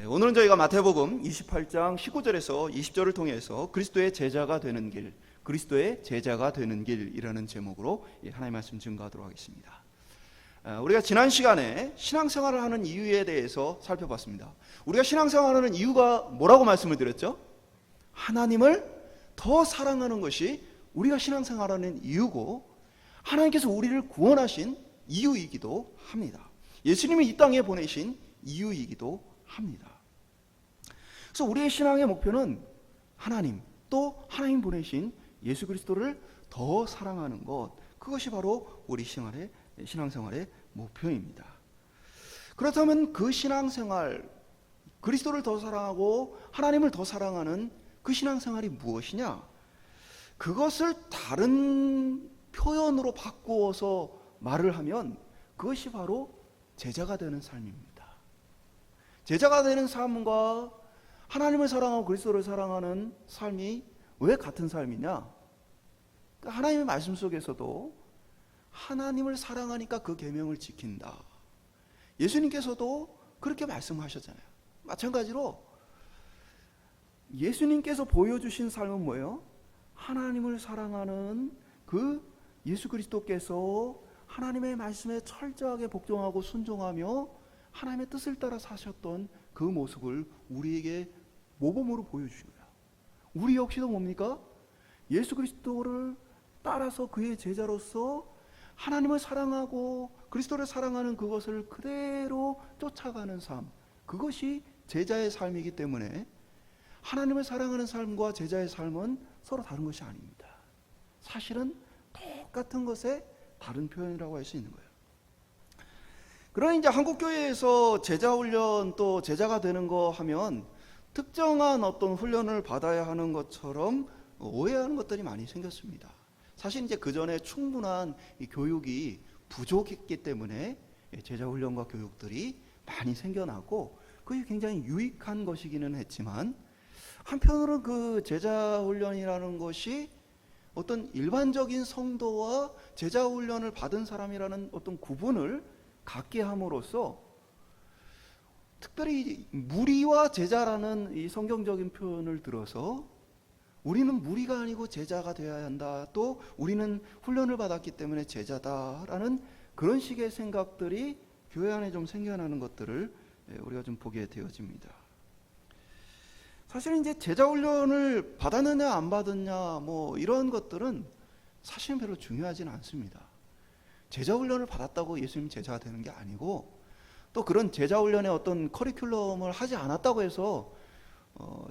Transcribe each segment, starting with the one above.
오늘은 저희가 마태복음 28장 19절에서 20절을 통해서 그리스도의 제자가 되는 길, 그리스도의 제자가 되는 길이라는 제목으로 하나님의 말씀 증거하도록 하겠습니다. 우리가 지난 시간에 신앙생활을 하는 이유에 대해서 살펴봤습니다. 우리가 신앙생활을 하는 이유가 뭐라고 말씀을 드렸죠? 하나님을 더 사랑하는 것이 우리가 신앙생활하는 이유고, 하나님께서 우리를 구원하신 이유이기도 합니다. 예수님이 이 땅에 보내신 이유이기도 합니다. 그래서 우리의 신앙의 목표는 하나님, 또 하나님 보내신 예수 그리스도를 더 사랑하는 것, 그것이 바로 우리 신앙생활의 목표입니다. 그렇다면 그 신앙생활, 그리스도를 더 사랑하고 하나님을 더 사랑하는 그 신앙생활이 무엇이냐? 그것을 다른 표현으로 바꾸어서 말을 하면 그것이 바로 제자가 되는 삶입니다. 제자가 되는 삶과 하나님을 사랑하고 그리스도를 사랑하는 삶이 왜 같은 삶이냐? 하나님의 말씀 속에서도 하나님을 사랑하니까 그 계명을 지킨다. 예수님께서도 그렇게 말씀하셨잖아요. 마찬가지로 예수님께서 보여주신 삶은 뭐예요? 하나님을 사랑하는 그 예수 그리스도께서 하나님의 말씀에 철저하게 복종하고 순종하며 하나님의 뜻을 따라 사셨던 그 모습을 우리에게 모범으로 보여주신 거야. 우리 역시도 뭡니까? 예수 그리스도를 따라서 그의 제자로서 하나님을 사랑하고 그리스도를 사랑하는 그것을 그대로 쫓아가는 삶, 그것이 제자의 삶이기 때문에 하나님을 사랑하는 삶과 제자의 삶은 서로 다른 것이 아닙니다. 사실은 똑같은 것의 다른 표현이라고 할 수 있는 거예요. 그러니 이제 한국교회에서 제자훈련, 또 제자가 되는 거 하면 특정한 어떤 훈련을 받아야 하는 것처럼 오해하는 것들이 많이 생겼습니다. 사실 이제 그 전에 충분한 이 교육이 부족했기 때문에 제자훈련과 교육들이 많이 생겨나고 그게 굉장히 유익한 것이기는 했지만, 한편으로는 그 제자훈련이라는 것이 어떤 일반적인 성도와 제자훈련을 받은 사람이라는 어떤 구분을 갖게 함으로써, 특별히 무리와 제자라는 이 성경적인 표현을 들어서 우리는 무리가 아니고 제자가 되어야 한다, 또 우리는 훈련을 받았기 때문에 제자다라는 그런 식의 생각들이 교회 안에 좀 생겨나는 것들을 우리가 좀 보게 되어집니다. 사실 이제 제자훈련을 받았느냐 안 받았냐 뭐 이런 것들은 사실은 별로 중요하지는 않습니다. 제자훈련을 받았다고 예수님 제자가 되는 게 아니고, 또 그런 제자훈련의 어떤 커리큘럼을 하지 않았다고 해서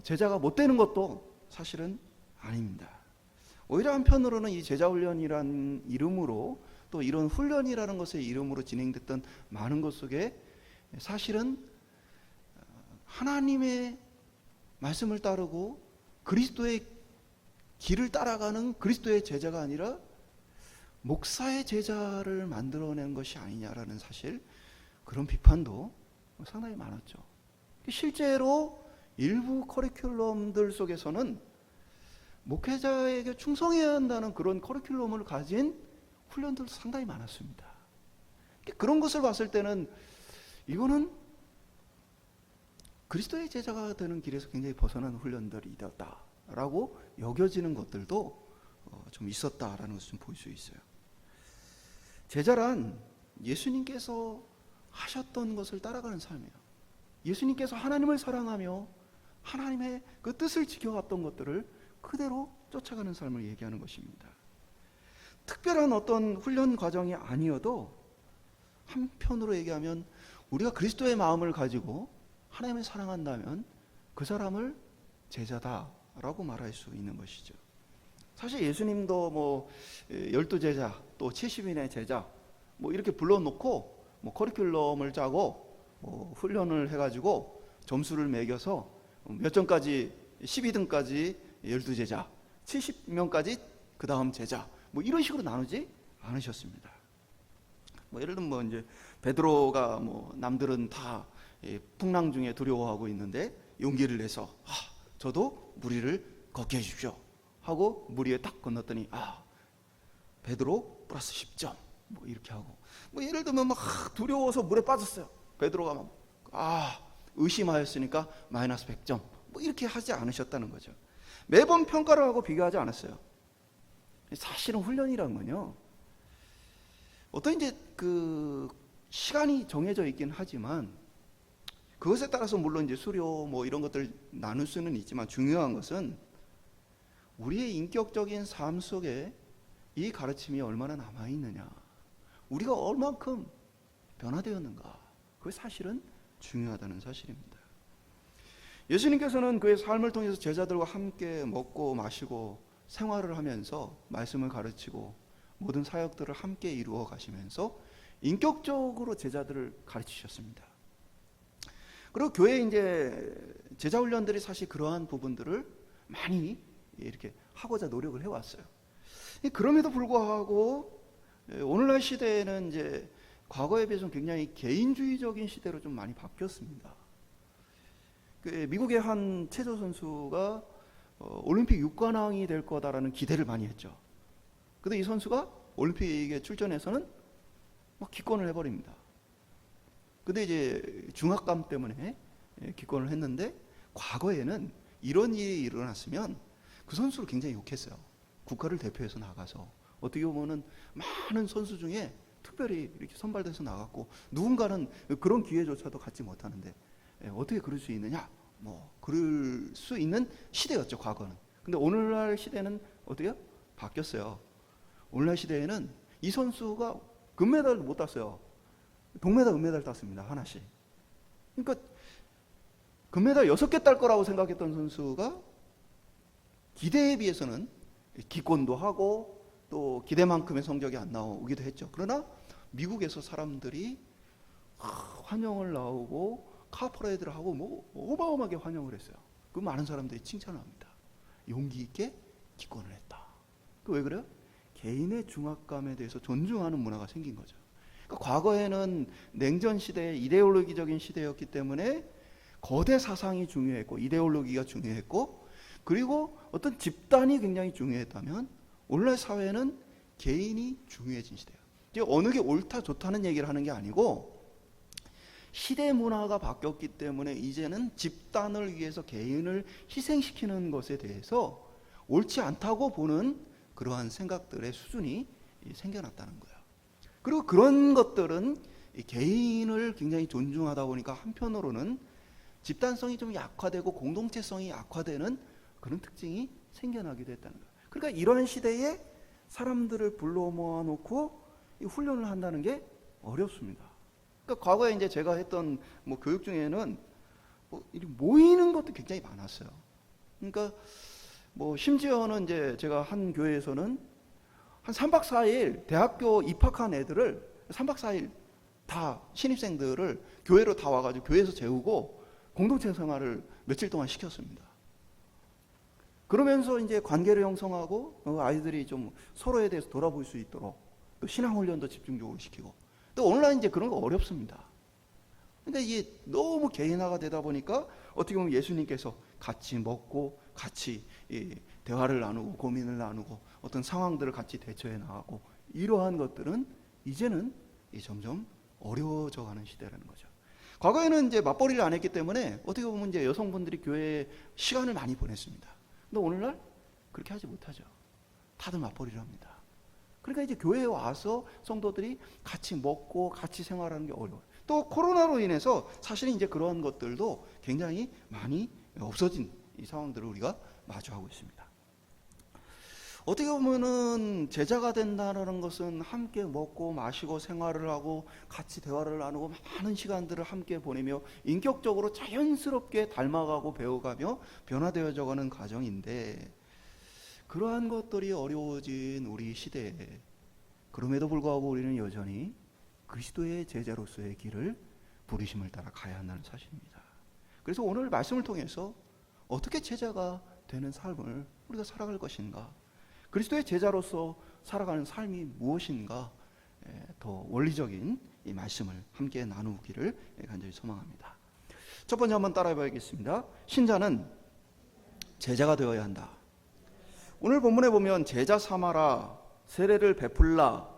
제자가 못 되는 것도 사실은 아닙니다. 오히려 한편으로는 이 제자훈련이라는 이름으로, 또 이런 훈련이라는 것의 이름으로 진행됐던 많은 것 속에 사실은 하나님의 말씀을 따르고 그리스도의 길을 따라가는 그리스도의 제자가 아니라 목사의 제자를 만들어낸 것이 아니냐라는 사실, 그런 비판도 상당히 많았죠. 실제로 일부 커리큘럼들 속에서는 목회자에게 충성해야 한다는 그런 커리큘럼을 가진 훈련들도 상당히 많았습니다. 그런 것을 봤을 때는 이거는 그리스도의 제자가 되는 길에서 굉장히 벗어난 훈련들이었다라고 여겨지는 것들도 좀 있었다라는 것을 좀 볼 수 있어요. 제자란 예수님께서 하셨던 것을 따라가는 삶이에요. 예수님께서 하나님을 사랑하며 하나님의 그 뜻을 지켜왔던 것들을 그대로 쫓아가는 삶을 얘기하는 것입니다. 특별한 어떤 훈련 과정이 아니어도 한편으로 얘기하면 우리가 그리스도의 마음을 가지고 하나님을 사랑한다면 그 사람을 제자다라고 말할 수 있는 것이죠. 사실 예수님도 뭐 12제자, 또 70인의 제자 뭐 이렇게 불러놓고 뭐 커리큘럼을 짜고 뭐 훈련을 해가지고 점수를 매겨서 몇 점까지 12등까지 12제자, 70명까지 그 다음 제자, 뭐 이런 식으로 나누지 않으셨습니다. 뭐 예를 들면 뭐 이제 베드로가 뭐 남들은 다 풍랑 중에 두려워하고 있는데 용기를 내서 저도 무리를 걷게 해주십시오 하고 무리에 딱 건넜더니 베드로 플러스 10점 뭐 이렇게 하고, 뭐 예를 들면 막 두려워서 물에 빠졌어요. 베드로가 막 의심하였으니까 마이너스 100점. 뭐 이렇게 하지 않으셨다는 거죠. 매번 평가를 하고 비교하지 않았어요. 사실은 훈련이란 건요, 어떤 이제 그 시간이 정해져 있긴 하지만 그것에 따라서 물론 이제 수료 뭐 이런 것들 나눌 수는 있지만 중요한 것은 우리의 인격적인 삶 속에 이 가르침이 얼마나 남아 있느냐, 우리가 얼만큼 변화되었는가, 그게 사실은 중요하다는 사실입니다. 예수님께서는 그의 삶을 통해서 제자들과 함께 먹고 마시고 생활을 하면서 말씀을 가르치고 모든 사역들을 함께 이루어 가시면서 인격적으로 제자들을 가르치셨습니다. 그리고 교회 이제 제자 훈련들이 사실 그러한 부분들을 많이 이렇게 하고자 노력을 해왔어요. 그럼에도 불구하고 오늘날 시대에는 이제 과거에 비해서는 굉장히 개인주의적인 시대로 좀 많이 바뀌었습니다. 미국의 한 체조 선수가 올림픽 6관왕이 될 거다라는 기대를 많이 했죠. 근데 이 선수가 올림픽에 출전해서는 막 기권을 해버립니다. 근데 이제 중압감 때문에 기권을 했는데, 과거에는 이런 일이 일어났으면 그 선수를 굉장히 욕했어요. 국가를 대표해서 나가서 어떻게 보면은 많은 선수 중에 특별히 이렇게 선발돼서 나갔고 누군가는 그런 기회조차도 갖지 못하는데 어떻게 그럴 수 있느냐, 뭐 그럴 수 있는 시대였죠, 과거는. 근데 오늘날 시대는 어때요? 바뀌었어요. 오늘날 시대에는 이 선수가 금메달도 못 땄어요. 동메달, 은메달 땄습니다, 하나씩. 그러니까 금메달 6개 딸 거라고 생각했던 선수가 기대에 비해서는 기권도 하고 또 기대만큼의 성적이 안 나오기도 했죠. 그러나 미국에서 사람들이 환영을 나오고 카퍼레이드를 하고 뭐 어마어마하게 환영을 했어요. 그 많은 사람들이 칭찬을 합니다. 용기 있게 기권을 했다. 그 왜 그래요? 개인의 중압감에 대해서 존중하는 문화가 생긴 거죠. 그러니까 과거에는 냉전 시대의 이데올로기적인 시대였기 때문에 거대 사상이 중요했고 이데올로기가 중요했고, 그리고 어떤 집단이 굉장히 중요했다면 오늘날 사회는 개인이 중요해진 시대예요. 이제 어느 게 옳다 좋다는 얘기를 하는 게 아니고, 시대 문화가 바뀌었기 때문에 이제는 집단을 위해서 개인을 희생시키는 것에 대해서 옳지 않다고 보는 그러한 생각들의 수준이 생겨났다는 거예요. 그리고 그런 것들은 개인을 굉장히 존중하다 보니까 한편으로는 집단성이 좀 약화되고 공동체성이 약화되는 그런 특징이 생겨나기도 했다는 거예요. 그러니까 이러한 시대에 사람들을 불러 모아놓고 훈련을 한다는 게 어렵습니다. 그러니까 과거에 이제 제가 했던 뭐 교육 중에는 뭐 모이는 것도 굉장히 많았어요. 그러니까 뭐 심지어는 이제 제가 한 교회에서는 한 3박 4일 대학교 입학한 애들을 3박 4일 다 신입생들을 교회로 다 와가지고 교회에서 재우고 공동체 생활을 며칠 동안 시켰습니다. 그러면서 이제 관계를 형성하고 아이들이 좀 서로에 대해서 돌아볼 수 있도록 또 신앙 훈련도 집중적으로 시키고, 또 오늘날 이제 그런 거 어렵습니다. 그러니까 이게 너무 개인화가 되다 보니까 어떻게 보면 예수님께서 같이 먹고 같이 대화를 나누고 고민을 나누고 어떤 상황들을 같이 대처해 나가고, 이러한 것들은 이제는 점점 어려워져 가는 시대라는 거죠. 과거에는 이제 맞벌이를 안 했기 때문에 어떻게 보면 이제 여성분들이 교회에 시간을 많이 보냈습니다. 근데 오늘날 그렇게 하지 못하죠. 다들 맞벌이를 합니다. 그러니까 이제 교회에 와서 성도들이 같이 먹고 같이 생활하는 게 어려워요. 또 코로나로 인해서 사실은 이제 그러한 것들도 굉장히 많이 없어진 이 상황들을 우리가 마주하고 있습니다. 어떻게 보면은 제자가 된다는 것은 함께 먹고 마시고 생활을 하고 같이 대화를 나누고 많은 시간들을 함께 보내며 인격적으로 자연스럽게 닮아가고 배워가며 변화되어져가는 과정인데, 그러한 것들이 어려워진 우리 시대에 그럼에도 불구하고 우리는 여전히 그리스도의 제자로서의 길을 부르심을 따라 가야 한다는 사실입니다. 그래서 오늘 말씀을 통해서 어떻게 제자가 되는 삶을 우리가 살아갈 것인가, 그리스도의 제자로서 살아가는 삶이 무엇인가, 더 원리적인 이 말씀을 함께 나누기를 간절히 소망합니다. 첫 번째 한번 따라해 봐야겠습니다. 신자는 제자가 되어야 한다. 오늘 본문에 보면 제자 삼아라, 세례를 베풀라,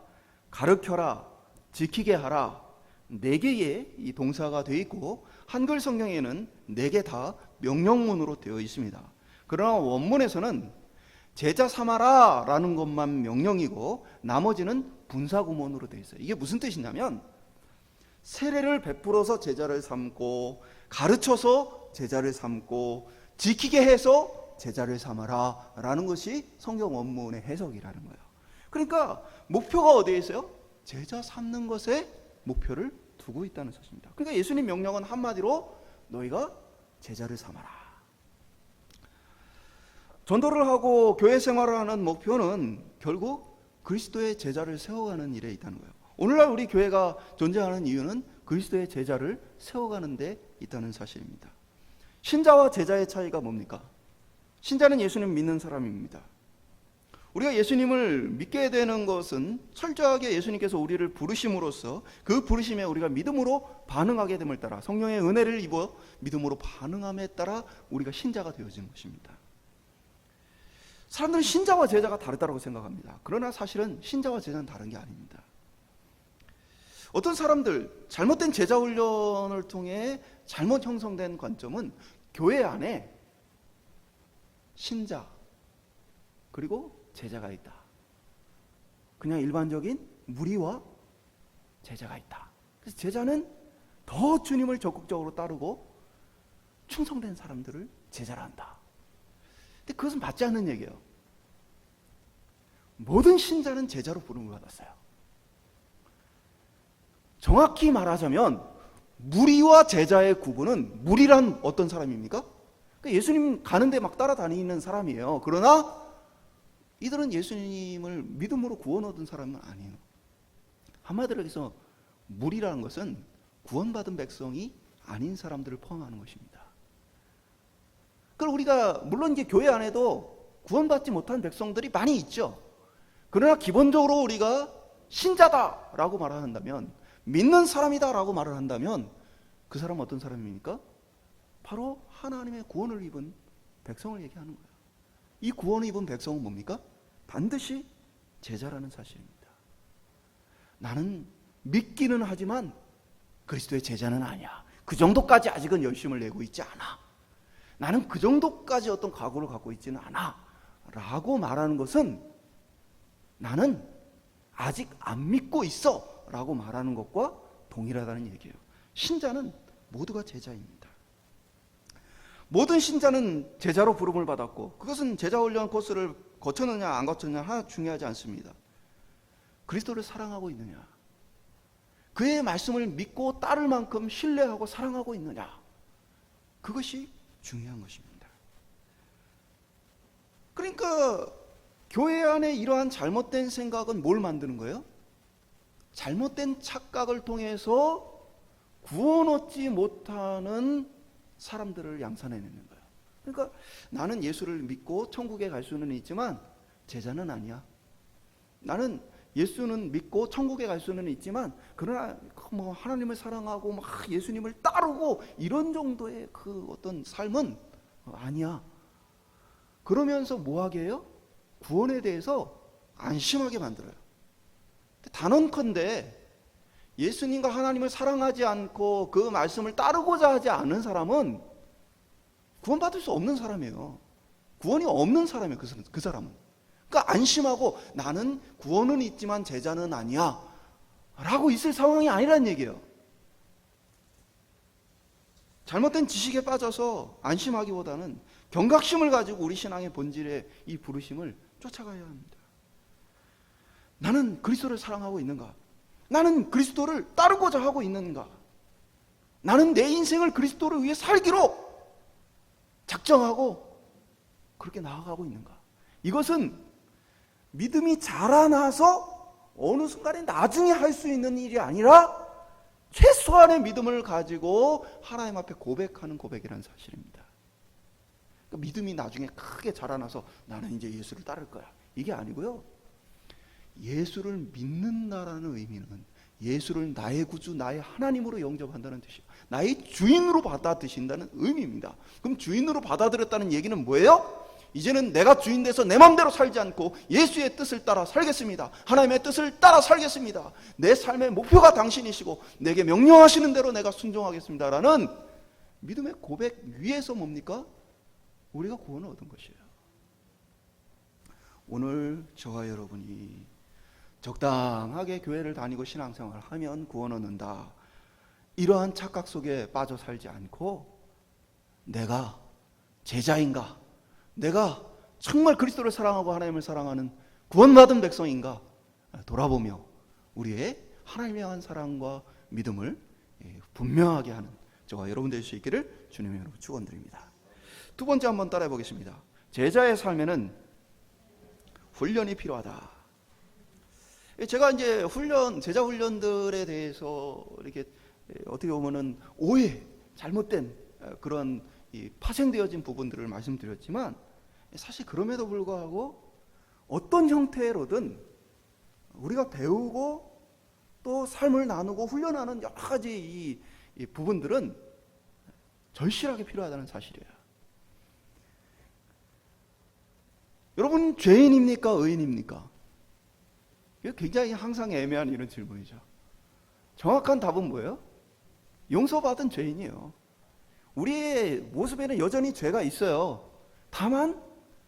가르쳐라, 지키게 하라, 네 개의 이 동사가 되어 있고 한글 성경에는 네 개 다 명령문으로 되어 있습니다. 그러나 원문에서는 제자 삼아라 라는 것만 명령이고 나머지는 분사구문으로 되어 있어요. 이게 무슨 뜻이냐면 세례를 베풀어서 제자를 삼고 가르쳐서 제자를 삼고 지키게 해서 제자를 삼아라 라는 것이 성경 원문의 해석이라는 거예요. 그러니까 목표가 어디에 있어요? 제자 삼는 것에 목표를 두고 있다는 것입니다. 그러니까 예수님 명령은 한마디로 너희가 제자를 삼아라. 전도를 하고 교회 생활을 하는 목표는 결국 그리스도의 제자를 세워가는 일에 있다는 거예요. 오늘날 우리 교회가 존재하는 이유는 그리스도의 제자를 세워가는 데 있다는 사실입니다. 신자와 제자의 차이가 뭡니까? 신자는 예수님 믿는 사람입니다. 우리가 예수님을 믿게 되는 것은 철저하게 예수님께서 우리를 부르심으로써 그 부르심에 우리가 믿음으로 반응하게 됨을 따라 성령의 은혜를 입어 믿음으로 반응함에 따라 우리가 신자가 되어지는 것입니다. 사람들은 신자와 제자가 다르다고 생각합니다. 그러나 사실은 신자와 제자는 다른 게 아닙니다. 어떤 사람들 잘못된 제자 훈련을 통해 잘못 형성된 관점은 교회 안에 신자 그리고 제자가 있다. 그냥 일반적인 무리와 제자가 있다. 그래서 제자는 더 주님을 적극적으로 따르고 충성된 사람들을 제자라 한다. 근데 그것은 맞지 않는 얘기예요. 모든 신자는 제자로 부름을 받았어요. 정확히 말하자면 무리와 제자의 구분은 무리란 어떤 사람입니까? 그러니까 예수님 가는데 막 따라다니는 사람이에요. 그러나 이들은 예수님을 믿음으로 구원 얻은 사람은 아니에요. 한마디로 해서 무리라는 것은 구원받은 백성이 아닌 사람들을 포함하는 것입니다. 그럼 우리가 물론 이제 교회 안에도 구원받지 못한 백성들이 많이 있죠. 그러나 기본적으로 우리가 신자다라고 말을 한다면, 믿는 사람이다라고 말을 한다면 그 사람은 어떤 사람입니까? 바로 하나님의 구원을 입은 백성을 얘기하는 거예요. 이 구원을 입은 백성은 뭡니까? 반드시 제자라는 사실입니다. 나는 믿기는 하지만 그리스도의 제자는 아니야. 그 정도까지 아직은 열심을 내고 있지 않아. 나는 그 정도까지 어떤 각오를 갖고 있지는 않아. 라고 말하는 것은 나는 아직 안 믿고 있어. 라고 말하는 것과 동일하다는 얘기예요. 신자는 모두가 제자입니다. 모든 신자는 제자로 부름을 받았고 그것은 제자 훈련 코스를 거쳤느냐 안 거쳤느냐 하나 중요하지 않습니다. 그리스도를 사랑하고 있느냐, 그의 말씀을 믿고 따를 만큼 신뢰하고 사랑하고 있느냐, 그것이 중요한 것입니다. 그러니까 교회 안에 이러한 잘못된 생각은 뭘 만드는 거예요? 잘못된 착각을 통해서 구원 얻지 못하는 사람들을 양산해내는 거예요. 그러니까 나는 예수를 믿고 천국에 갈 수는 있지만 제자는 아니야. 나는 예수는 믿고 천국에 갈 수는 있지만 그러나 뭐 하나님을 사랑하고 막 예수님을 따르고 이런 정도의 그 어떤 삶은 아니야. 그러면서 뭐하게 해요? 구원에 대해서 안심하게 만들어요. 단언컨대 예수님과 하나님을 사랑하지 않고 그 말씀을 따르고자 하지 않는 사람은 구원받을 수 없는 사람이에요. 구원이 없는 사람이에요. 그 사람은. 그러니까 안심하고 나는 구원은 있지만 제자는 아니야 라고 있을 상황이 아니란 얘기예요. 잘못된 지식에 빠져서 안심하기보다는 경각심을 가지고 우리 신앙의 본질의 이 부르심을 쫓아가야 합니다. 나는 그리스도를 사랑하고 있는가? 나는 그리스도를 따르고자 하고 있는가? 나는 내 인생을 그리스도를 위해 살기로 작정하고 그렇게 나아가고 있는가? 이것은 믿음이 자라나서 어느 순간에 나중에 할 수 있는 일이 아니라 최소한의 믿음을 가지고 하나님 앞에 고백하는 고백이라는 사실입니다. 그러니까 믿음이 나중에 크게 자라나서 나는 이제 예수를 따를 거야, 이게 아니고요. 예수를 믿는다라는 의미는 예수를 나의 구주, 나의 하나님으로 영접한다는 뜻이에요. 나의 주인으로 받아들인다는 의미입니다. 그럼 주인으로 받아들였다는 얘기는 뭐예요? 이제는 내가 주인 돼서 내 마음대로 살지 않고 예수의 뜻을 따라 살겠습니다. 하나님의 뜻을 따라 살겠습니다. 내 삶의 목표가 당신이시고 내게 명령하시는 대로 내가 순종하겠습니다. 라는 믿음의 고백 위에서 뭡니까? 우리가 구원을 얻은 것이에요. 오늘 저와 여러분이 적당하게 교회를 다니고 신앙생활을 하면 구원 얻는다, 이러한 착각 속에 빠져 살지 않고 내가 제자인가, 내가 정말 그리스도를 사랑하고 하나님을 사랑하는 구원받은 백성인가 돌아보며 우리의 하나님을 향한 사랑과 믿음을 분명하게 하는 저와 여러분 될 수 있기를 주님의 이름으로 축원드립니다. 두 번째 한번 따라해 보겠습니다. 제자의 삶에는 훈련이 필요하다. 제가 이제 제자 훈련들에 대해서 이렇게 어떻게 보면은 오해, 잘못된 그런 파생되어진 부분들을 말씀드렸지만, 사실 그럼에도 불구하고 어떤 형태로든 우리가 배우고 또 삶을 나누고 훈련하는 여러 가지 이 부분들은 절실하게 필요하다는 사실이에요. 여러분, 죄인입니까? 의인입니까? 이거 굉장히 항상 애매한 이런 질문이죠. 정확한 답은 뭐예요? 용서받은 죄인이에요. 우리의 모습에는 여전히 죄가 있어요. 다만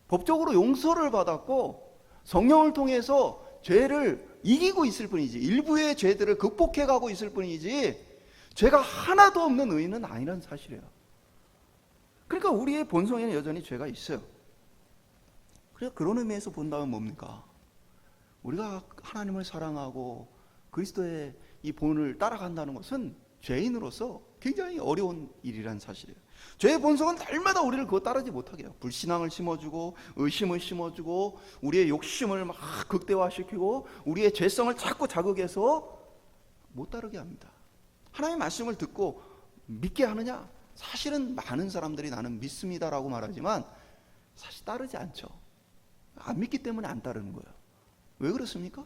법적으로 용서를 받았고 성령을 통해서 죄를 이기고 있을 뿐이지, 일부의 죄들을 극복해가고 있을 뿐이지 죄가 하나도 없는 의인은 아니라는 사실이에요. 그러니까 우리의 본성에는 여전히 죄가 있어요. 그래서 그런 의미에서 본다면 뭡니까? 우리가 하나님을 사랑하고 그리스도의 이 본을 따라간다는 것은 죄인으로서 굉장히 어려운 일이라는 사실이에요. 죄의 본성은 날마다 우리를 그거 따르지 못하게 해요. 불신앙을 심어주고 의심을 심어주고 우리의 욕심을 막 극대화시키고 우리의 죄성을 자꾸 자극해서 못 따르게 합니다. 하나님의 말씀을 듣고 믿게 하느냐? 사실은 많은 사람들이 나는 믿습니다라고 말하지만 사실 따르지 않죠. 안 믿기 때문에 안 따르는 거예요. 왜 그렇습니까?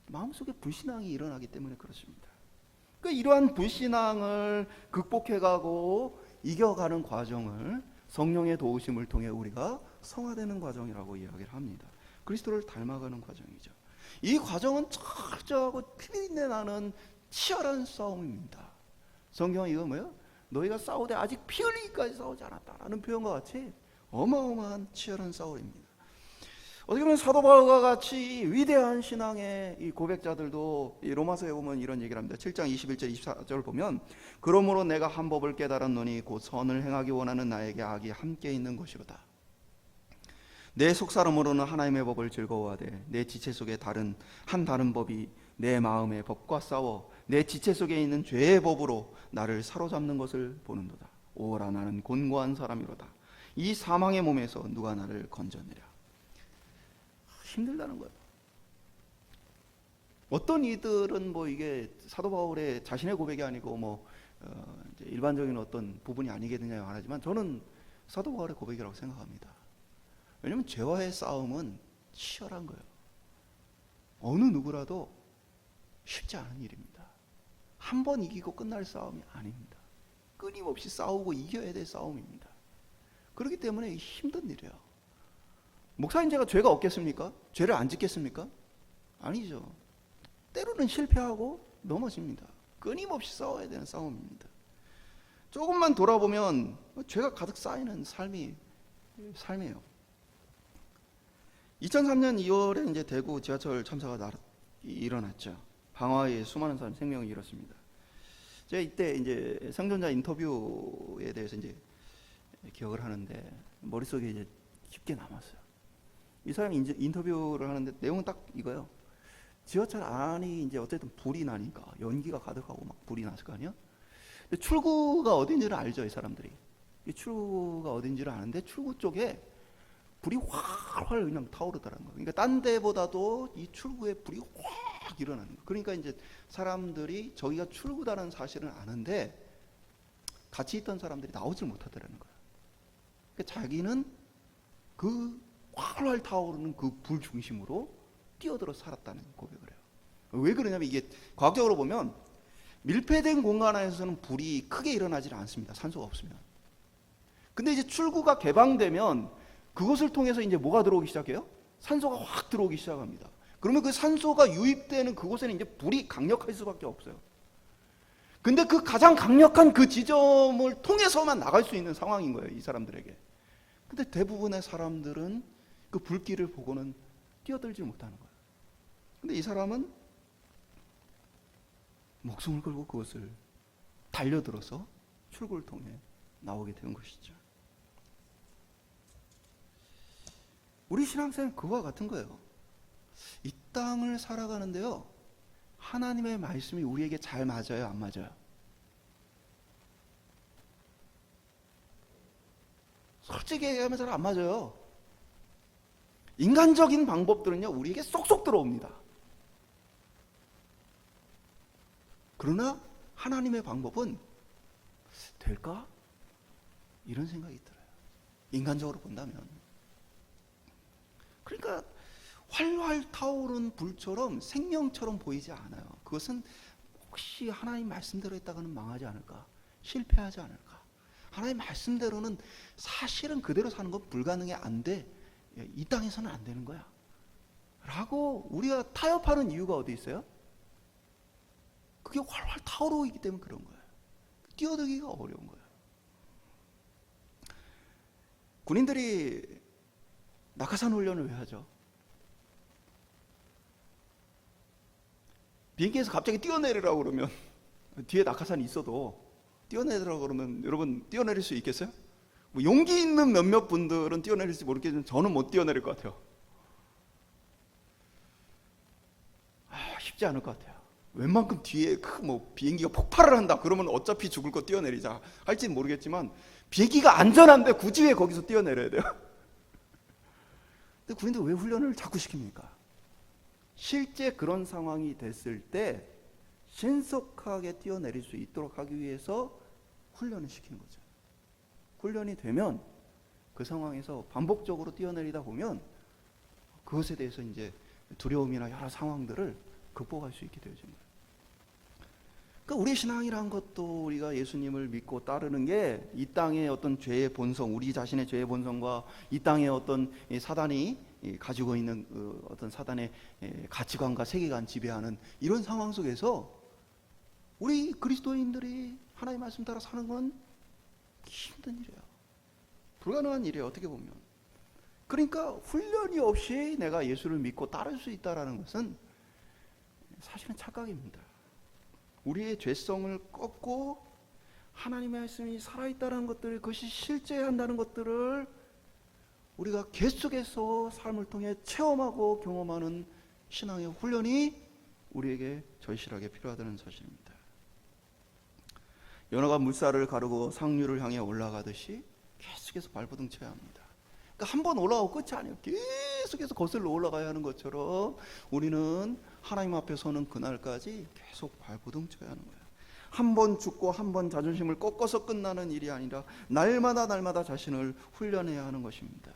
마음속에 불신앙이 일어나기 때문에 그렇습니다. 그러니까 이러한 불신앙을 극복해가고 이겨가는 과정을 성령의 도우심을 통해 우리가 성화되는 과정이라고 이야기를 합니다. 그리스도를 닮아가는 과정이죠. 이 과정은 철저하고 피비린내 나는 치열한 싸움입니다. 성경은 이거 뭐예요? 너희가 싸우되 아직 피 흘리기까지 싸우지 않았다라는 표현과 같이 어마어마한 치열한 싸움입니다. 어떻게 보면 사도 바울과 같이 위대한 신앙의 이 고백자들도 이 로마서에 보면 이런 얘기를 합니다. 7장 21절 24절을 보면 그러므로 내가 한 법을 깨달았노니 곧 선을 행하기 원하는 나에게 악이 함께 있는 것이로다. 내 속사람으로는 하나님의 법을 즐거워하되 내 지체 속에 다른 법이 내 마음의 법과 싸워 내 지체 속에 있는 죄의 법으로 나를 사로잡는 것을 보는도다. 오라 나는 곤고한 사람이로다. 이 사망의 몸에서 누가 나를 건져내랴. 힘들다는 거예요. 어떤 이들은 뭐 이게 사도 바울의 자신의 고백이 아니고 이제 일반적인 어떤 부분이 아니겠느냐 말하지만 저는 사도 바울의 고백이라고 생각합니다. 왜냐하면 죄와의 싸움은 치열한 거예요. 어느 누구라도 쉽지 않은 일입니다. 한 번 이기고 끝날 싸움이 아닙니다. 끊임없이 싸우고 이겨야 될 싸움입니다. 그렇기 때문에 힘든 일이에요. 목사님, 제가 죄가 없겠습니까? 죄를 안 짓겠습니까? 아니죠. 때로는 실패하고 넘어집니다. 끊임없이 싸워야 되는 싸움입니다. 조금만 돌아보면 죄가 가득 쌓이는 삶이에요. 2003년 2월에 이제 대구 지하철 참사가 일어났죠. 방화에 수많은 사람 생명을 잃었습니다. 제가 이때 이제 생존자 인터뷰에 대해서 이제 기억을 하는데 머릿속에 이제 깊게 남았어요. 이 사람이 이제 인터뷰를 하는데 내용은 딱 이거예요. 지하철 안이 이제 어쨌든 불이 나니까 연기가 가득하고 막 불이 났을 거 아니야? 근데 출구가 어딘지를 알죠, 이 사람들이. 이 출구가 어딘지를 아는데 출구 쪽에 불이 활활 그냥 타오르더라는 거예요. 그러니까 딴 데보다도 이 출구에 불이 확 일어나는 거예요. 그러니까 이제 사람들이 저기가 출구다라는 사실은 아는데 같이 있던 사람들이 나오질 못하더라는 거예요. 그러니까 자기는 그 활활 타오르는 그 불 중심으로 뛰어들어 살았다는 고백을 해요. 왜 그러냐면 이게 과학적으로 보면 밀폐된 공간 안에서는 불이 크게 일어나질 않습니다. 산소가 없으면. 근데 이제 출구가 개방되면 그것을 통해서 이제 뭐가 들어오기 시작해요? 산소가 확 들어오기 시작합니다. 그러면 그 산소가 유입되는 그곳에는 이제 불이 강력할 수밖에 없어요. 근데 그 가장 강력한 그 지점을 통해서만 나갈 수 있는 상황인 거예요, 이 사람들에게. 근데 대부분의 사람들은 그 불길을 보고는 뛰어들지 못하는 거예요. 근데 이 사람은 목숨을 걸고 그것을 달려들어서 출구를 통해 나오게 된 것이죠. 우리 신앙생활은 그와 같은 거예요. 이 땅을 살아가는데요, 하나님의 말씀이 우리에게 잘 맞아요, 안 맞아요? 솔직히 얘기하면 잘 안 맞아요. 인간적인 방법들은요, 우리에게 쏙쏙 들어옵니다. 그러나 하나님의 방법은 될까? 이런 생각이 들어요. 인간적으로 본다면. 그러니까 활활 타오른 불처럼 생명처럼 보이지 않아요. 그것은 혹시 하나님 말씀대로 했다가는 망하지 않을까? 실패하지 않을까? 하나님 말씀대로는 사실은 그대로 사는 건 불가능해, 안 돼. 이 땅에서는 안 되는 거야. 라고 우리가 타협하는 이유가 어디 있어요? 그게 활활 타오르기 때문에 그런 거예요. 뛰어들기가 어려운 거예요. 군인들이 낙하산 훈련을 왜 하죠? 비행기에서 갑자기 뛰어내리라고 그러면 뒤에 낙하산이 있어도 뛰어내리라고 그러면 여러분 뛰어내릴 수 있겠어요? 뭐 용기 있는 몇몇 분들은 뛰어내릴지 모르겠지만 저는 못 뛰어내릴 것 같아요. 쉽지 않을 것 같아요. 웬만큼 뒤에 뭐 비행기가 폭발을 한다 그러면 어차피 죽을 거 뛰어내리자 할지는 모르겠지만 비행기가 안전한데 굳이 왜 거기서 뛰어내려야 돼요? 근데 군인들 왜 훈련을 자꾸 시킵니까? 실제 그런 상황이 됐을 때 신속하게 뛰어내릴 수 있도록 하기 위해서 훈련을 시키는 거죠. 훈련이 되면 그 상황에서 반복적으로 뛰어내리다 보면 그것에 대해서 이제 두려움이나 여러 상황들을 극복할 수 있게 되어집니다. 그러니까 우리 신앙이란 것도 우리가 예수님을 믿고 따르는 게 이 땅의 어떤 죄의 본성, 우리 자신의 죄의 본성과 이 땅의 어떤 사단이 가지고 있는 어떤 사단의 가치관과 세계관 지배하는 이런 상황 속에서 우리 그리스도인들이 하나님의 말씀 따라 사는 건 힘든 일이에요. 불가능한 일이에요, 어떻게 보면. 그러니까 훈련이 없이 내가 예수를 믿고 따를 수 있다는 것은 사실은 착각입니다. 우리의 죄성을 꺾고 하나님의 말씀이 살아있다는 것들, 그것이 실제한다는 것들을 우리가 계속해서 삶을 통해 체험하고 경험하는 신앙의 훈련이 우리에게 절실하게 필요하다는 사실입니다. 연어가 물살을 가르고 상류를 향해 올라가듯이 계속해서 발버둥 쳐야 합니다. 그러니까 한 번 올라가고 끝이 아니에요. 계속해서 거슬러 올라가야 하는 것처럼 우리는 하나님 앞에 서는 그날까지 계속 발버둥 쳐야 하는 거예요. 한 번 죽고 한 번 자존심을 꺾어서 끝나는 일이 아니라 날마다 자신을 훈련해야 하는 것입니다.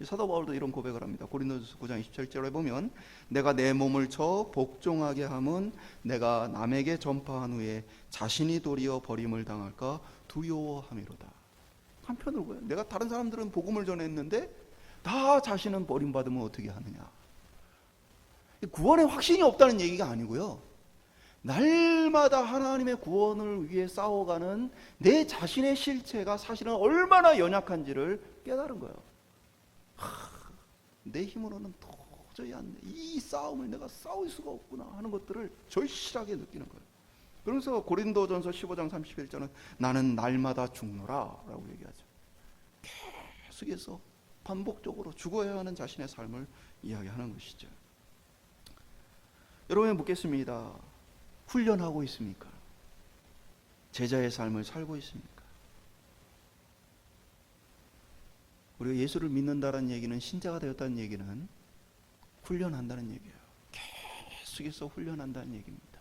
사도 바울도 이런 고백을 합니다. 고린도전서 9장 27절에 보면 내가 내 몸을 쳐 복종하게 함은 내가 남에게 전파한 후에 자신이 도리어 버림을 당할까 두려워함이로다. 한편으로 보여요. 내가 다른 사람들은 복음을 전했는데 다 자신은 버림받으면 어떻게 하느냐. 구원의 확신이 없다는 얘기가 아니고요, 날마다 하나님의 구원을 위해 싸워가는 내 자신의 실체가 사실은 얼마나 연약한지를 깨달은 거예요. 내 힘으로는 도저히 안 돼. 이 싸움을 내가 싸울 수가 없구나 하는 것들을 절실하게 느끼는 거예요. 그러면서 고린도전서 15장 31절은 나는 날마다 죽노라 라고 얘기하죠. 계속해서 반복적으로 죽어야 하는 자신의 삶을 이야기하는 것이죠. 여러분이 묻겠습니다. 훈련하고 있습니까? 제자의 삶을 살고 있습니까? 우리가 예수를 믿는다는 얘기는, 신자가 되었다는 얘기는 훈련한다는 얘기예요. 계속해서 훈련한다는 얘기입니다.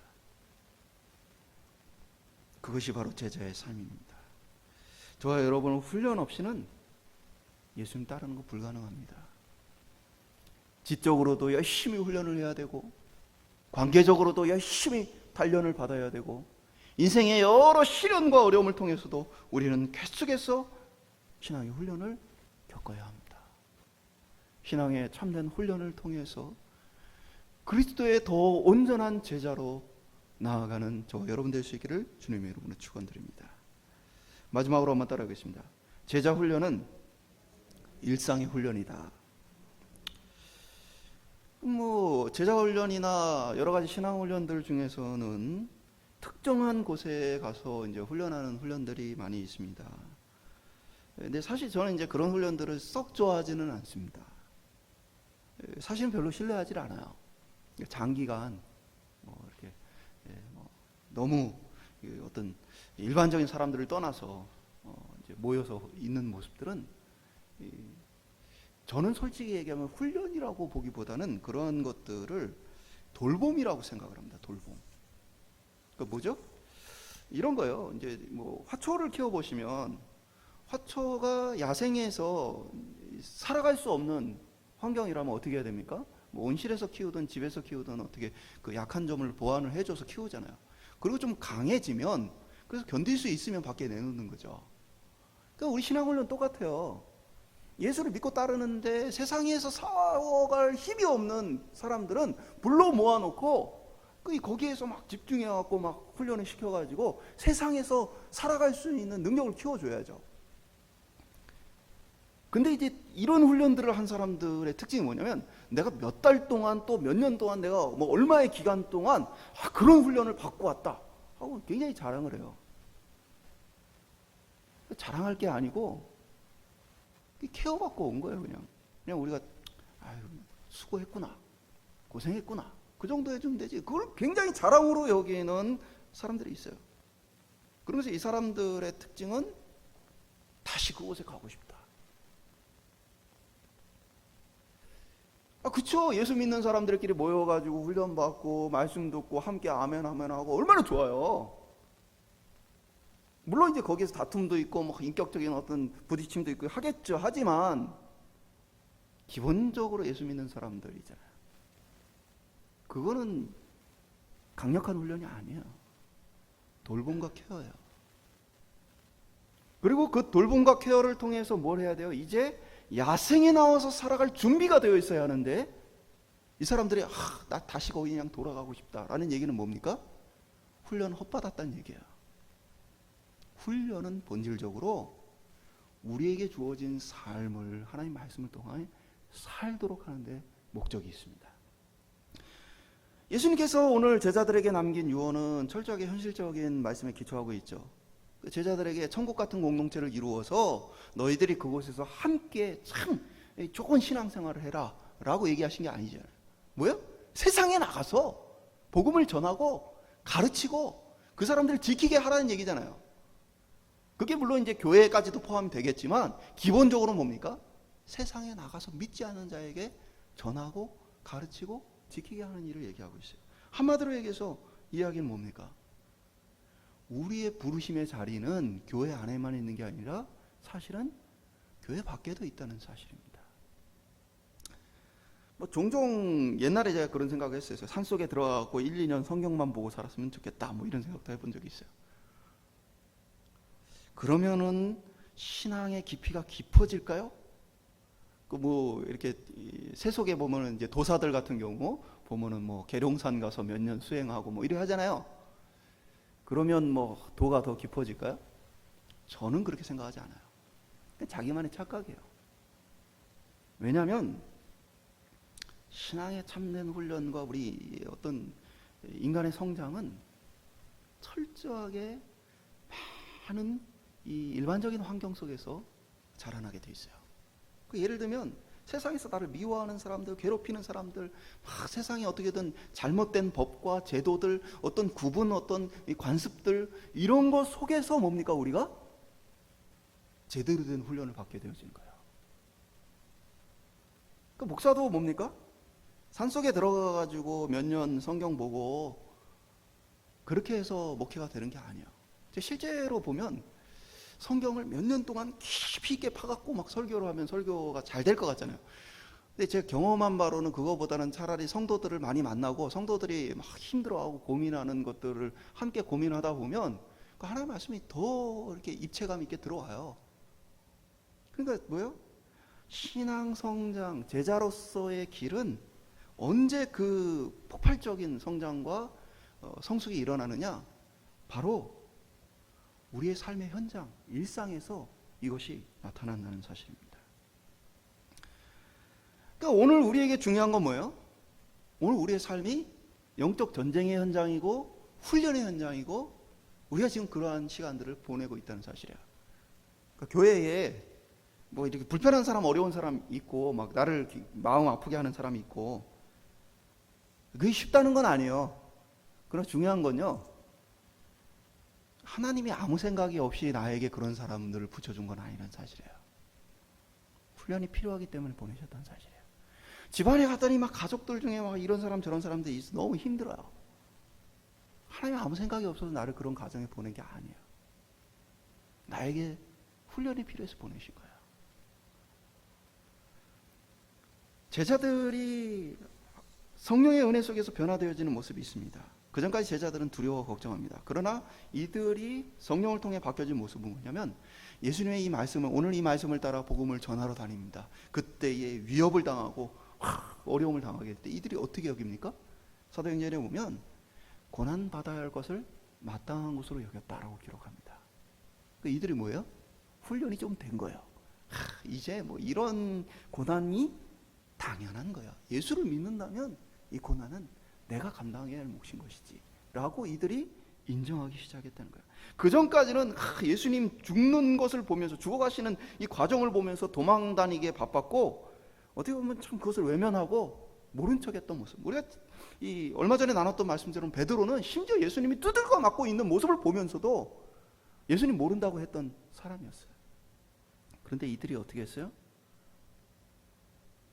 그것이 바로 제자의 삶입니다. 저와 여러분은 훈련 없이는 예수님 따르는 거 불가능합니다. 지적으로도 열심히 훈련을 해야 되고, 관계적으로도 열심히 단련을 받아야 되고, 인생의 여러 시련과 어려움을 통해서도 우리는 계속해서 신앙의 훈련을 겪어야 합니다. 신앙의 참된 훈련을 통해서 그리스도의 더 온전한 제자로 나아가는 저 여러분 될 수 있기를 주님의 이름으로 축원드립니다. 마지막으로 한번 따라하겠습니다. 제자 훈련은 일상의 훈련이다. 제자 훈련이나 여러 가지 신앙 훈련들 중에서는 특정한 곳에 가서 이제 훈련하는 훈련들이 많이 있습니다. 근데 사실 저는 이제 그런 훈련들을 썩 좋아하지는 않습니다. 사실은 별로 신뢰하지 않아요. 장기간 이렇게 너무 어떤 일반적인 사람들을 떠나서 이제 모여서 있는 모습들은 저는 솔직히 얘기하면 훈련이라고 보기보다는 그런 것들을 돌봄이라고 생각을 합니다. 돌봄. 그러니까 뭐죠? 이런 거요. 이제 화초를 키워 보시면 화초가 야생에서 살아갈 수 없는 환경이라면 어떻게 해야 됩니까? 온실에서 키우든 집에서 키우든 어떻게 그 약한 점을 보완을 해줘서 키우잖아요. 그리고 좀 강해지면 그래서 견딜 수 있으면 밖에 내놓는 거죠. 그러니까 우리 신앙훈련 똑같아요. 예수를 믿고 따르는데 세상에서 살아갈 힘이 없는 사람들은 불러 모아놓고 거기에서 막 집중해갖고 막 훈련을 시켜가지고 세상에서 살아갈 수 있는 능력을 키워줘야죠. 근데 이제 이런 훈련들을 한 사람들의 특징이 뭐냐면 내가 몇 달 동안 또 몇 년 동안 내가 얼마의 기간 동안 그런 훈련을 받고 왔다 하고 굉장히 자랑을 해요. 자랑할 게 아니고 케어받고 온 거예요. 그냥 우리가 수고했구나, 고생했구나, 그 정도 해주면 되지. 그걸 굉장히 자랑으로 여기는 사람들이 있어요. 그러면서 이 사람들의 특징은 다시 그곳에 가고 싶다. 그쵸. 예수 믿는 사람들끼리 모여가지고 훈련받고 말씀 듣고 함께 아멘 하고 얼마나 좋아요. 물론 이제 거기에서 다툼도 있고 인격적인 어떤 부딪힘도 있고 하겠죠. 하지만 기본적으로 예수 믿는 사람들이잖아요. 그거는 강력한 훈련이 아니에요. 돌봄과 케어예요. 그리고 그 돌봄과 케어를 통해서 뭘 해야 돼요? 이제 야생에 나와서 살아갈 준비가 되어 있어야 하는데 이 사람들이 나 다시 거기 그냥 돌아가고 싶다라는 얘기는 뭡니까? 훈련 헛받았다는 얘기예요. 훈련은 본질적으로 우리에게 주어진 삶을 하나님 말씀을 통해 살도록 하는데 목적이 있습니다. 예수님께서 오늘 제자들에게 남긴 유언은 철저하게 현실적인 말씀에 기초하고 있죠. 제자들에게 천국 같은 공동체를 이루어서 너희들이 그곳에서 함께 참 좋은 신앙생활을 해라 라고 얘기하신 게 아니잖아요. 뭐요? 세상에 나가서 복음을 전하고 가르치고 그 사람들을 지키게 하라는 얘기잖아요. 그게 물론 이제 교회까지도 포함되겠지만 기본적으로 뭡니까? 세상에 나가서 믿지 않는 자에게 전하고 가르치고 지키게 하는 일을 얘기하고 있어요. 한마디로 얘기해서 이야기는 뭡니까? 우리의 부르심의 자리는 교회 안에만 있는 게 아니라 사실은 교회 밖에도 있다는 사실입니다. 종종 옛날에 제가 그런 생각을 했어요. 산속에 들어가고 1, 2년 성경만 보고 살았으면 좋겠다 이런 생각도 해본 적이 있어요. 그러면은 신앙의 깊이가 깊어질까요? 이렇게 세속에 보면은 이제 도사들 같은 경우 보면은 계룡산 가서 몇 년 수행하고 이래 하잖아요. 그러면 도가 더 깊어질까요? 저는 그렇게 생각하지 않아요. 자기만의 착각이에요. 왜냐하면 신앙의 참된 훈련과 우리 어떤 인간의 성장은 철저하게 많은 이 일반적인 환경 속에서 자라나게 돼 있어요. 예를 들면 세상에서 나를 미워하는 사람들, 괴롭히는 사람들, 막 세상에 어떻게든 잘못된 법과 제도들, 어떤 구분, 어떤 관습들 이런 것 속에서 뭡니까? 우리가 제대로 된 훈련을 받게 되어지는 거예요. 목사도 뭡니까? 산속에 들어가가지고 몇 년 성경 보고 그렇게 해서 목회가 되는 게 아니에요. 실제로 보면 성경을 몇 년 동안 깊이 있게 파갖고 막 설교를 하면 설교가 잘 될 것 같잖아요. 근데 제가 경험한 바로는 그거보다는 차라리 성도들을 많이 만나고 성도들이 막 힘들어하고 고민하는 것들을 함께 고민하다 보면 그 하나님의 말씀이 더 이렇게 입체감 있게 들어와요. 그러니까 뭐예요? 신앙 성장, 제자로서의 길은 언제 그 폭발적인 성장과 성숙이 일어나느냐? 바로 우리의 삶의 현장, 일상에서 이것이 나타난다는 사실입니다. 그러니까 오늘 우리에게 중요한 건 뭐예요? 오늘 우리의 삶이 영적 전쟁의 현장이고 훈련의 현장이고 우리가 지금 그러한 시간들을 보내고 있다는 사실이에요. 그러니까 교회에 뭐 이렇게 불편한 사람, 어려운 사람 있고 막 나를 마음 아프게 하는 사람이 있고 그게 쉽다는 건 아니에요. 그러나 중요한 건요, 하나님이 아무 생각이 없이 나에게 그런 사람들을 붙여준 건 아니라는 사실이에요. 훈련이 필요하기 때문에 보내셨다는 사실이에요. 집안에 갔더니 막 가족들 중에 막 이런 사람 저런 사람들이 있어 너무 힘들어요. 하나님 아무 생각이 없어서 나를 그런 가정에 보낸 게 아니에요. 나에게 훈련이 필요해서 보내신 거예요. 제자들이 성령의 은혜 속에서 변화되어지는 모습이 있습니다. 그전까지 제자들은 두려워 걱정합니다. 그러나 이들이 성령을 통해 바뀌어진 모습은 뭐냐면 예수님의 이 말씀을, 오늘 이 말씀을 따라 복음을 전하러 다닙니다. 그때에 위협을 당하고 어려움을 당하게 될 때 이들이 어떻게 여깁니까? 사도행전에 보면 고난받아야 할 것을 마땅한 것으로 여겼다라고 기록합니다. 이들이 뭐예요? 훈련이 좀 된 거예요. 이제 뭐 이런 고난이 당연한 거야. 예수를 믿는다면 이 고난은 내가 감당해야 할 몫인 것이지 라고 이들이 인정하기 시작했다는 거야. 그 전까지는 예수님 죽는 것을 보면서, 죽어가시는 이 과정을 보면서 도망다니기에 바빴고 어떻게 보면 참 그것을 외면하고 모른 척했던 모습. 우리가 이 얼마 전에 나눴던 말씀처럼 베드로는 심지어 예수님이 두들겨 맞고 있는 모습을 보면서도 예수님 모른다고 했던 사람이었어요. 그런데 이들이 어떻게 했어요?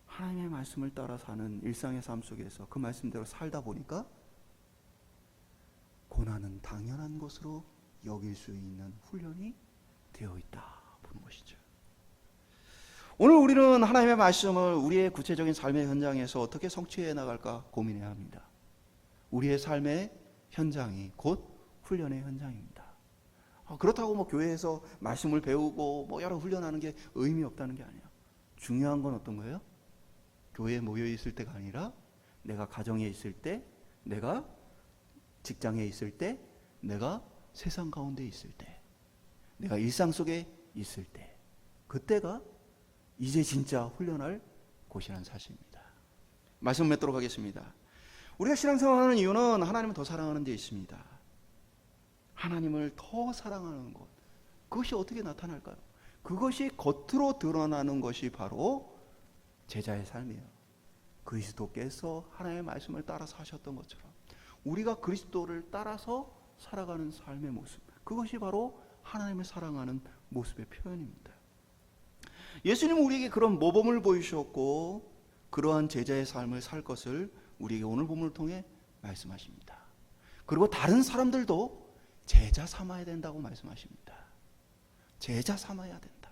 하나님의 말씀을 따라 사는 일상의 삶 속에서 그 말씀대로 살다 보니까 고난은 당연한 것으로 여길 수 있는 훈련이 되어 있다 보는 것이죠. 오늘 우리는 하나님의 말씀을 우리의 구체적인 삶의 현장에서 어떻게 성취해 나갈까 고민해야 합니다. 우리의 삶의 현장이 곧 훈련의 현장입니다. 그렇다고 뭐 교회에서 말씀을 배우고 뭐 여러 훈련하는 게 의미 없다는 게 아니에요. 중요한 건 어떤 거예요? 교회에 모여 있을 때가 아니라 내가 가정에 있을 때, 내가 직장에 있을 때, 내가 세상 가운데 있을 때, 내가 일상 속에 있을 때, 그때가 이제 진짜 훈련할 곳이라는 사실입니다. 말씀 맺도록 하겠습니다. 우리가 신앙생활하는 이유는 하나님을 더 사랑하는 데 있습니다. 하나님을 더 사랑하는 것, 그것이 어떻게 나타날까요? 그것이 겉으로 드러나는 것이 바로 제자의 삶이에요. 그리스도께서 하나님의 말씀을 따라 사셨던 것처럼 우리가 그리스도를 따라서 살아가는 삶의 모습, 그것이 바로 하나님을 사랑하는 모습의 표현입니다. 예수님은 우리에게 그런 모범을 보이셨고 그러한 제자의 삶을 살 것을 우리에게 오늘 본문을 통해 말씀하십니다. 그리고 다른 사람들도 제자 삼아야 된다고 말씀하십니다. 제자 삼아야 된다.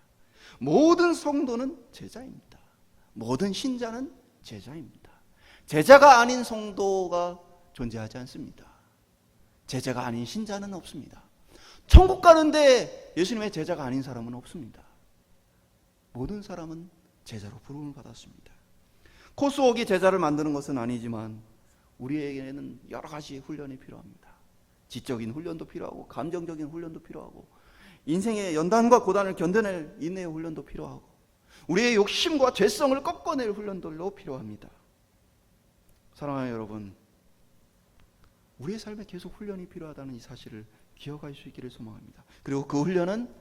모든 성도는 제자입니다. 모든 신자는 제자입니다. 제자가 아닌 성도가 존재하지 않습니다. 제자가 아닌 신자는 없습니다. 천국 가는데 예수님의 제자가 아닌 사람은 없습니다. 모든 사람은 제자로 부름을 받았습니다. 코스웍이 제자를 만드는 것은 아니지만 우리에게는 여러 가지 훈련이 필요합니다. 지적인 훈련도 필요하고 감정적인 훈련도 필요하고 인생의 연단과 고단을 견뎌낼 인내의 훈련도 필요하고 우리의 욕심과 죄성을 꺾어낼 훈련들도 필요합니다. 사랑하는 여러분, 우리의 삶에 계속 훈련이 필요하다는 이 사실을 기억할 수 있기를 소망합니다. 그리고 그 훈련은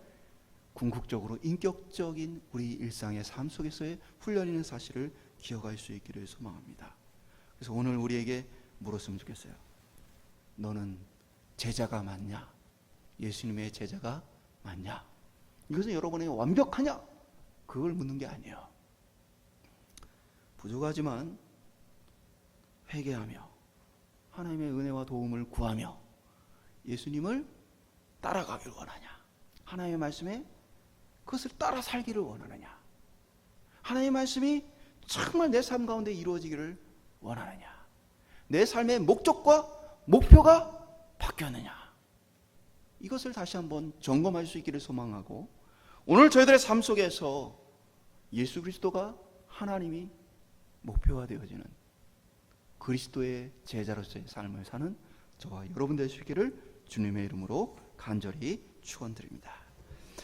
궁극적으로 인격적인 우리 일상의 삶 속에서의 훈련이라는 사실을 기억할 수 있기를 소망합니다. 그래서 오늘 우리에게 물었으면 좋겠어요. 너는 제자가 맞냐? 예수님의 제자가 맞냐? 이것은 여러분에게 완벽하냐? 그걸 묻는 게 아니에요. 부족하지만 회개하며 하나님의 은혜와 도움을 구하며 예수님을 따라가길 원하냐? 하나님의 말씀에 그것을 따라 살기를 원하느냐? 하나님의 말씀이 정말 내 삶 가운데 이루어지기를 원하느냐? 내 삶의 목적과 목표가 바뀌었느냐? 이것을 다시 한번 점검할 수 있기를 소망하고 오늘 저희들의 삶 속에서 예수 그리스도가 하나님이 목표화되어지는 그리스도의 제자로서의 삶을 사는 저와 여러분 되시기를 주님의 이름으로 간절히 축원드립니다.